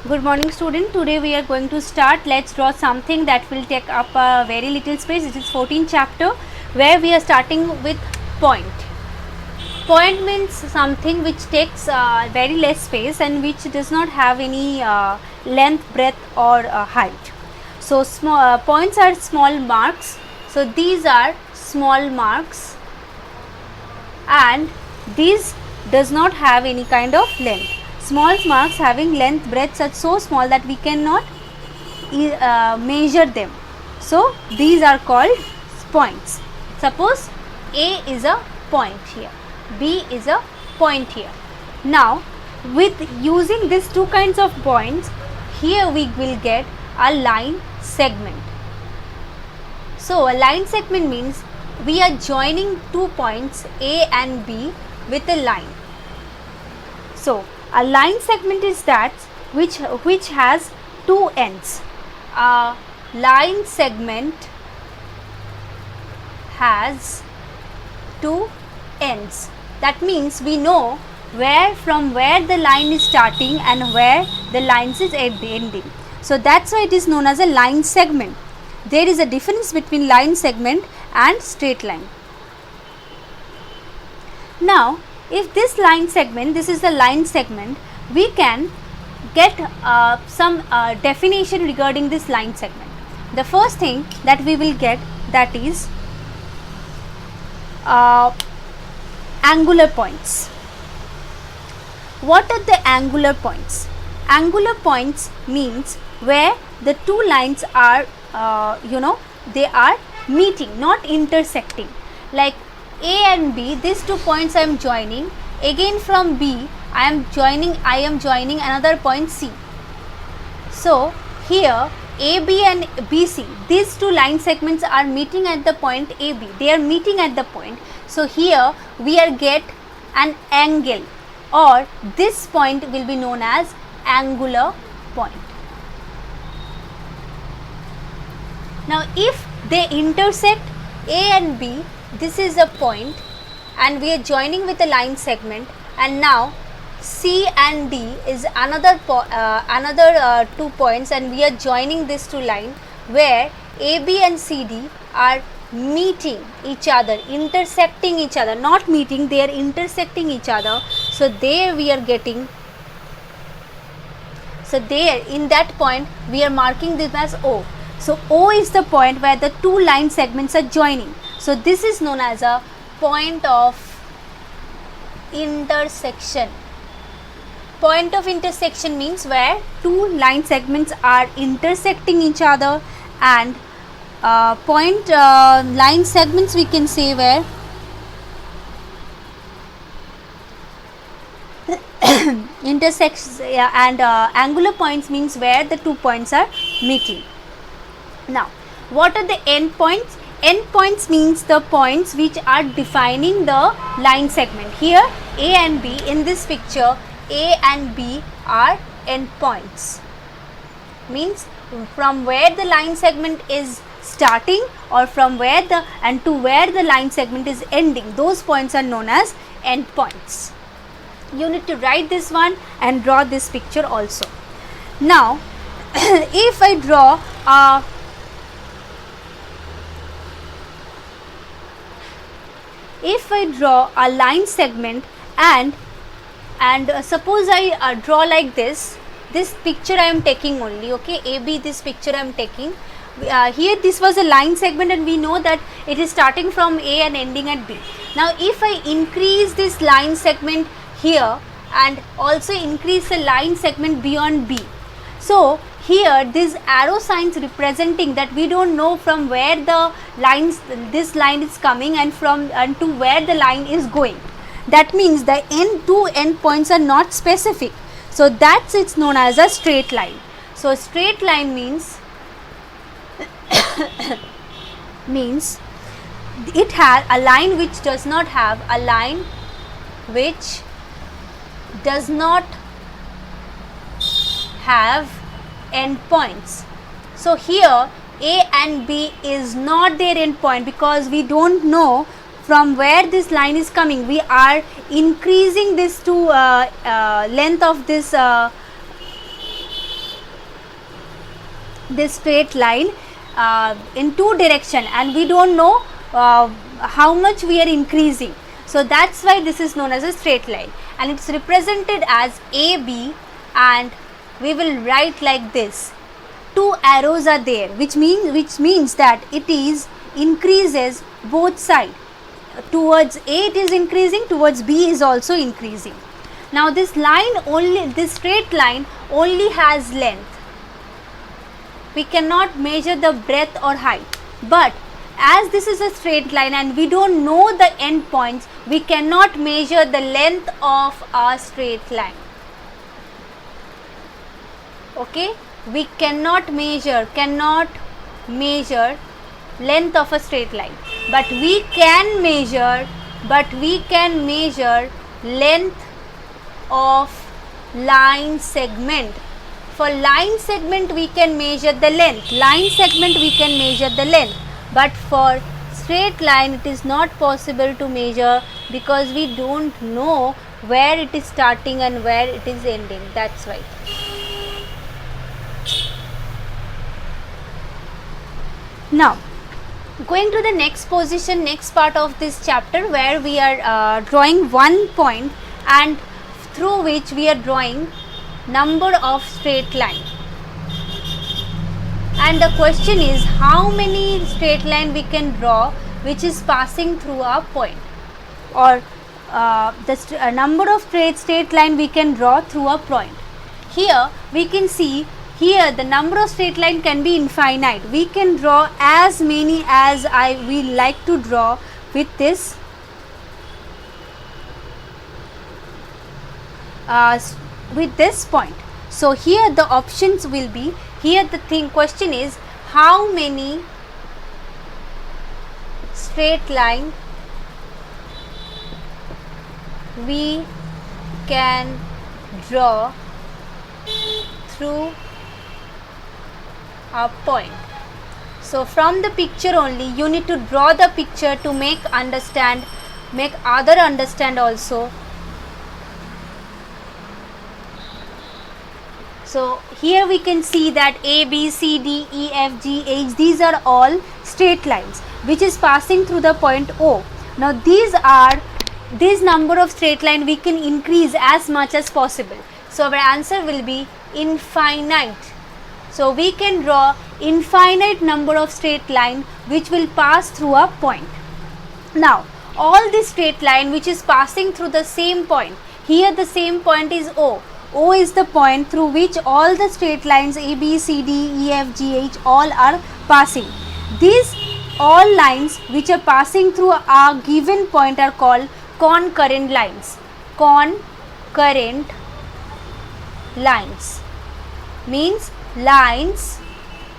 Good morning student. Today we are going to start. Let's draw something that will take up a very little space. This is 14th chapter where we are starting with point. Point means something which takes very less space and which does not have any length, breadth or height. So small points are small marks. So these are small marks and these does not have any kind of length. Small marks having length, breadth are so small that we cannot measure them. So these are called points. Suppose A is a point here, B is a point here. Now with using these two kinds of points, here we will get a line segment. So a line segment means we are joining two points A and B with a line. So a line segment is that which has two ends. A line segment has two ends. That means we know from where the line is starting and where the line is ending. So that's why it is known as a line segment. There is a difference between line segment and straight line. Now if this line segment, this is the line segment, we can get some definition regarding this line segment. The first thing that we will get, that is angular points. What are the angular points? Angular points means where the two lines are they are meeting, not intersecting. Like A and B, these 2 points I am joining. Again from B I am joining another point C. So here AB and BC, these two line segments are meeting at the point AB. They are meeting at the point. So here we are get an angle, or this point will be known as angular point. Now if they intersect A and B, this is a point and we are joining with a line segment, and now C and D is another 2 points and we are joining these two lines where AB and CD are meeting each other, intersecting each other, not meeting, they are intersecting each other. So there we are getting, so there in that point we are marking this as O. So O is the point where the two line segments are joining. So this is known as a point of intersection. Point of intersection means where two line segments are intersecting each other, and line segments we can say where intersects, and angular points means where the 2 points are meeting. Now what are the end points? End points means the points which are defining the line segment. Here A and B, in this picture A and B are end points, means from where the line segment is starting or from where to where the line segment is ending, those points are known as end points. You need to write this one and draw this picture also. Now if I draw a line segment and suppose I draw like this picture I am taking only, okay, AB, this picture I am taking. Here this was a line segment and we know that it is starting from A and ending at B. Now if I increase this line segment here and also increase the line segment beyond B, so here this arrow signs representing that we don't know from where this line is coming and to where the line is going. That means the two end points are not specific. So that's it's known as a straight line. So straight line means it has a line which does not have end points. So here A and B is not their end point because we don't know from where this line is coming. We are increasing this to length of this this straight line in two direction, and we don't know how much we are increasing. So that's why this is known as a straight line, and it's represented as AB, and we will write like this. Two arrows are there, which means that it is increases both sides. Towards A it is increasing, towards B is also increasing. Now this straight line only has length. We cannot measure the breadth or height, but as this is a straight line and we don't know the end points, we cannot measure the length of our straight line. Okay, we cannot measure length of a straight line, but we can measure length of line segment. For line segment we can measure the length, but for straight line it is not possible to measure, because we don't know where it is starting and where it is ending. That's why. Now going to the next position, next part of this chapter, where we are drawing one point and through which we are drawing number of straight line. And the question is, how many straight line we can draw which is passing through a point, or the number of straight line we can draw through a point. Here we can see, here the number of straight line can be infinite. We can draw as many as we like to draw with this point. So here the options will be, here the question is, how many straight line we can draw through a point. So from the picture only, you need to draw the picture to make other understand also. So here we can see that A, B, C, D, E, F, G, H, these are all straight lines which is passing through the point O. Now this number of straight line we can increase as much as possible. So our answer will be infinite. So we can draw infinite number of straight line which will pass through a point. Now all this straight line which is passing through the same point, here the same point is O. O is the point through which all the straight lines A, B, C, D, E, F, G, H all are passing. These all lines which are passing through a given point are called concurrent lines. Concurrent lines means lines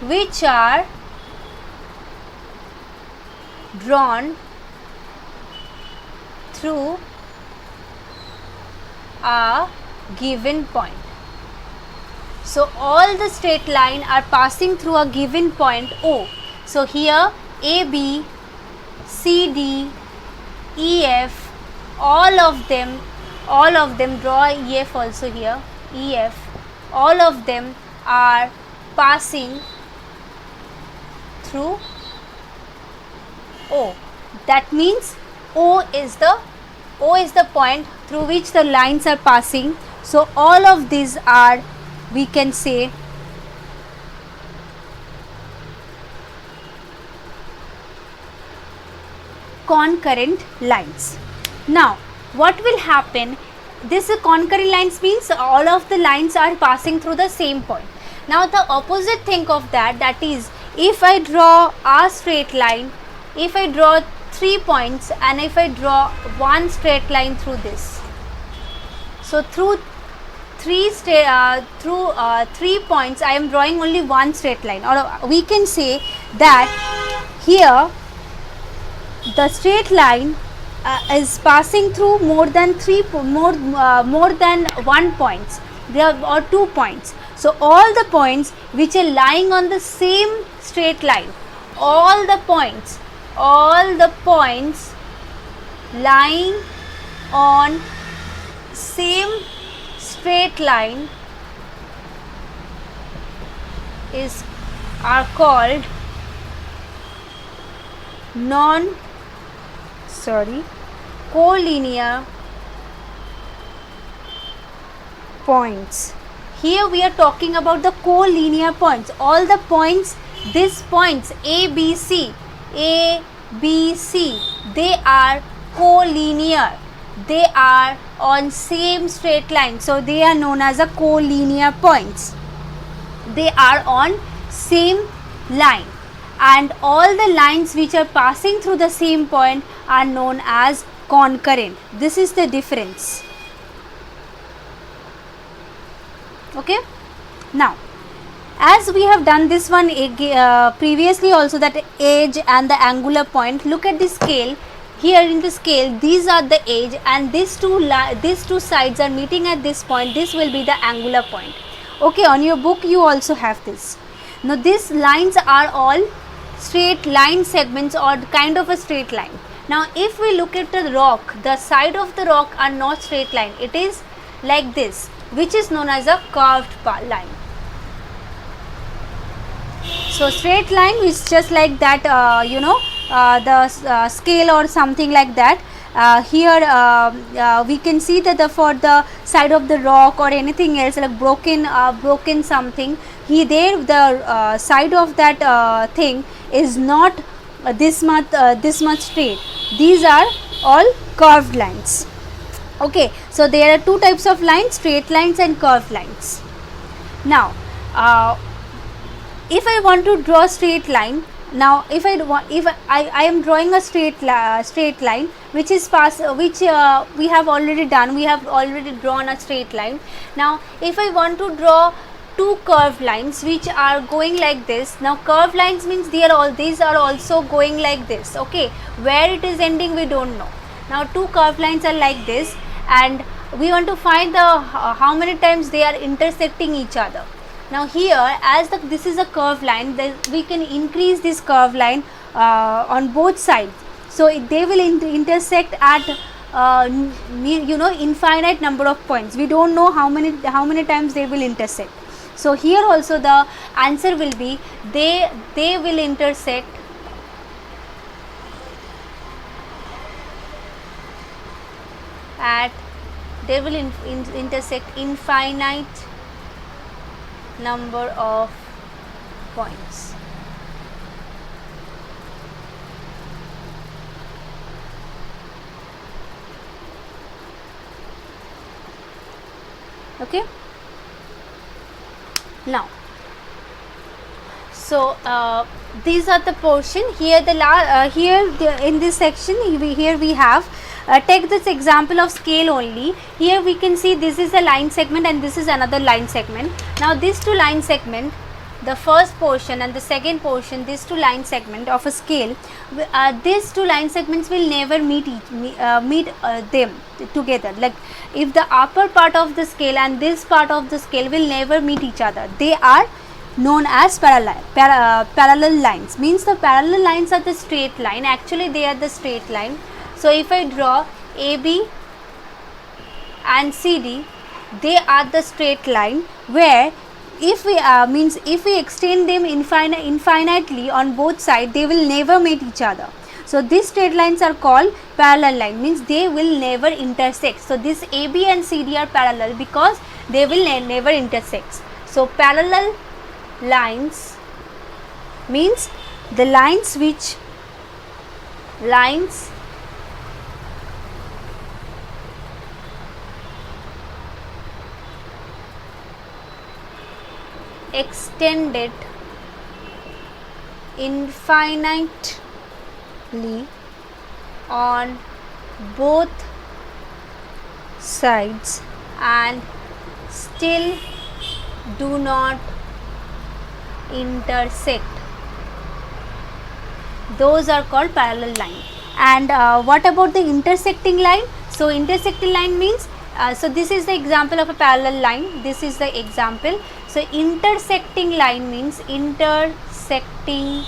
which are drawn through a given point. So all the straight line are passing through a given point O. So here A, B, C, D, E, F, all of them draw E, F also here, E, F, all of them are passing through O. That means O is the point through which the lines are passing. So all of these are, we can say, concurrent lines. Now what will happen, this concurrent lines means all of the lines are passing through the same point. Now the opposite thing of that is, if I draw a straight line, if I draw 3 points and if I draw one straight line through this, so through 3 points I am drawing only one straight line, or we can say that here the straight line is passing through more than one points, or 2 points. So all the points which are lying on the same straight line, all the points lying on same straight line is are called collinear points. Here we are talking about the collinear points. All the points, these points A, B, C, they are collinear. They are on same straight line. So they are known as a collinear points. They are on same line. And all the lines which are passing through the same point are known as concurrent. This is the difference. Okay. Now, as we have done this one previously also, that edge and the angular point, look at the scale. Here in the scale, these are the edge and these two sides are meeting at this point. This will be the angular point. Okay, on your book you also have this. Now these lines are all straight line segments or kind of a straight line. Now if we look at the rock, the side of the rock are not straight line. It is like this, which is known as a curved line. So straight line is just like that, the scale or something like that. Here we can see that for the side of the rock or anything else like broken something, the side of that thing is not this much straight. These are all curved lines. Okay, so there are two types of lines, straight lines and curved lines. Now if I want to draw straight line, now if I am drawing a straight line which is we have already done, we have already drawn a straight line. Now if I want to draw two curved lines which are going like this, now curved lines means these are also going like this. Okay, where it is ending we don't know. Now two curved lines are like this and we want to find the how many times they are intersecting each other. Now here, as this is a curved line, then we can increase this curved line on both sides. So they will intersect at infinite number of points. We don't know how many times they will intersect. So here also the answer will be they will intersect intersect infinite number of points. Okay. Now, so these are the portion here. In this section, here we have. Take this example of scale only. Here we can see this is a line segment and this is another line segment. Now these two line segment, the first portion and the second portion, these two line segment of a scale, these two line segments will never meet them together. Like if the upper part of the scale and this part of the scale will never meet each other, they are known as parallel lines. Means the parallel lines are the straight line. Actually they are the straight line. So if I draw AB and CD, they are the straight line, where if we extend them infinitely on both sides, they will never meet each other. So these straight lines are called parallel line, means they will never intersect. So this AB and CD are parallel because they will never intersect. So parallel lines means the lines extended infinitely on both sides and still do not intersect. Those are called parallel line. And what about the intersecting line? So intersecting line means so this is the example of a parallel line. This is the example. So intersecting line means intersecting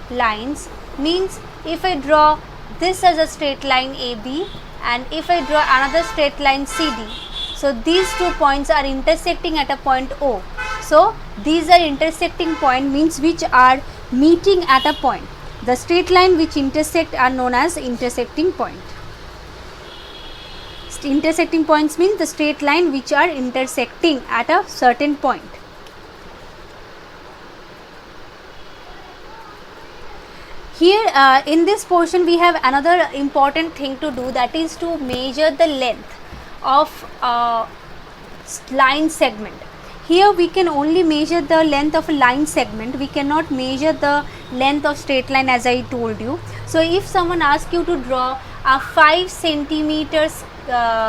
lines means if I draw this as a straight line AB and if I draw another straight line CD, so these 2 points are intersecting at a point O. So these are intersecting point, means which are meeting at a point. The straight line which intersect are known as intersecting point. Intersecting points means the straight line which are intersecting at a certain point. Here in this portion we have another important thing to do, that is to measure the length of line segment. Here we can only measure the length of a line segment, we cannot measure the length of straight line, as I told you. So if someone asks you to draw a 5 centimeters length,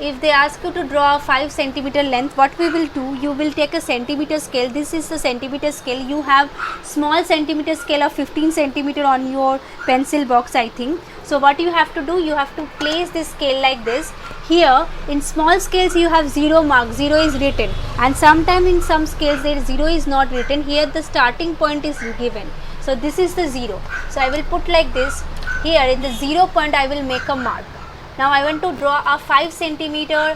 if they ask you to draw a 5 centimeter length, what we will do, you will take a centimeter scale. This is the centimeter scale. You have small centimeter scale of 15 centimeter on your pencil box, I think. So what you have to do, you have to place this scale like this. Here in small scales you have 0 mark, 0 is written, and sometime in some scales there 0 is not written. Here the starting point is given. So this is the 0. So I will put like this. Here in the 0 point I will make a mark. Now I want to draw a 5 centimeter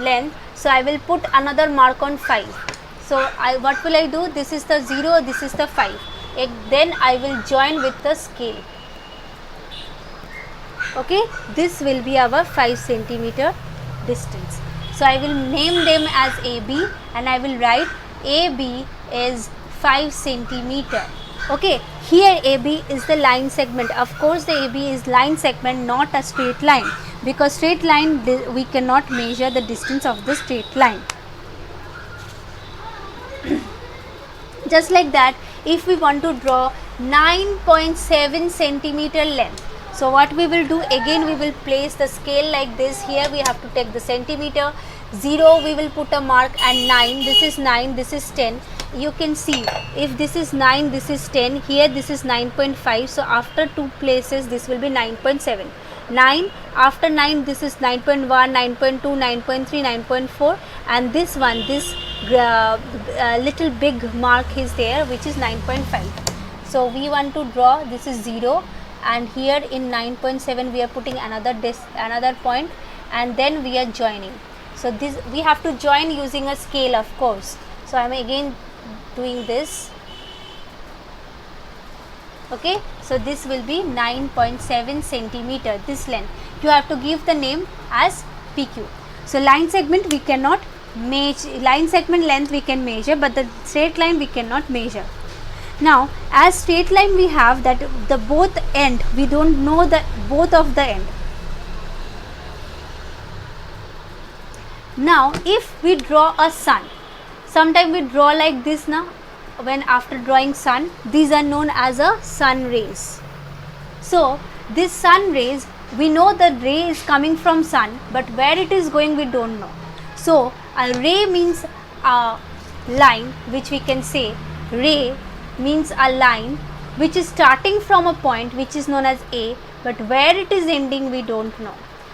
length, so I will put another mark on 5. So what will I do? This is the 0, this is the 5. Then I will join with the scale. Okay, this will be our 5 centimeter distance. So I will name them as AB, and I will write AB is 5 centimeter. Okay, here AB is the line segment. Of course the AB is line segment, not a straight line, because straight line we cannot measure the distance of the straight line. Just like that, if we want to draw 9.7 centimeter length, so what we will do, again we will place the scale like this. Here we have to take the centimeter, 0 we will put a mark, and 9, this is 9, this is 10. You can see if this is 9, this is 10, here this is 9.5. so after 2 places this will be 9.7. 9, after 9 this is 9.1, 9.2, 9.3, 9.4, and this one, this little big mark is there, which is 9.5. So we want to draw, this is 0, and here in 9.7 we are putting another point, and then we are joining. So this we have to join using a scale, of course. So I am again doing this. Okay, so this will be 9.7 centimeter, this length. You have to give the name as PQ. So line segment we cannot measure, line segment length we can measure, but the straight line we cannot measure. Now as straight line we have that the both end, we don't know the both of the end. Now if we draw a sun, sometime we draw like this now, when after drawing sun, these are known as a sun rays. So this sun rays, we know the ray is coming from sun, but where it is going we don't know. So a ray means a line, which we can say ray means a line which is starting from a point which is known as A, but where it is ending we don't know.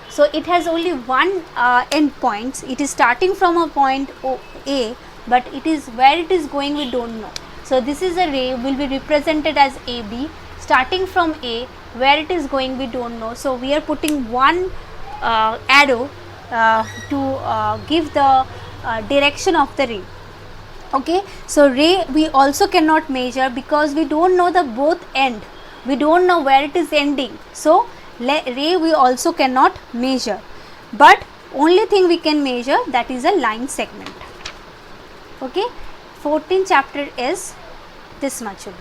So it has only one end point. It is starting from a point A, but it is where it is going we don't know. So this is a ray, will be represented as AB, starting from A, where it is going we don't know. So we are putting one arrow to give the direction of the ray. Okay, so ray we also cannot measure because we don't know the both end, we don't know where it is ending. So ray we also cannot measure, but only thing we can measure, that is a line segment. Okay, 14th chapter is this much only.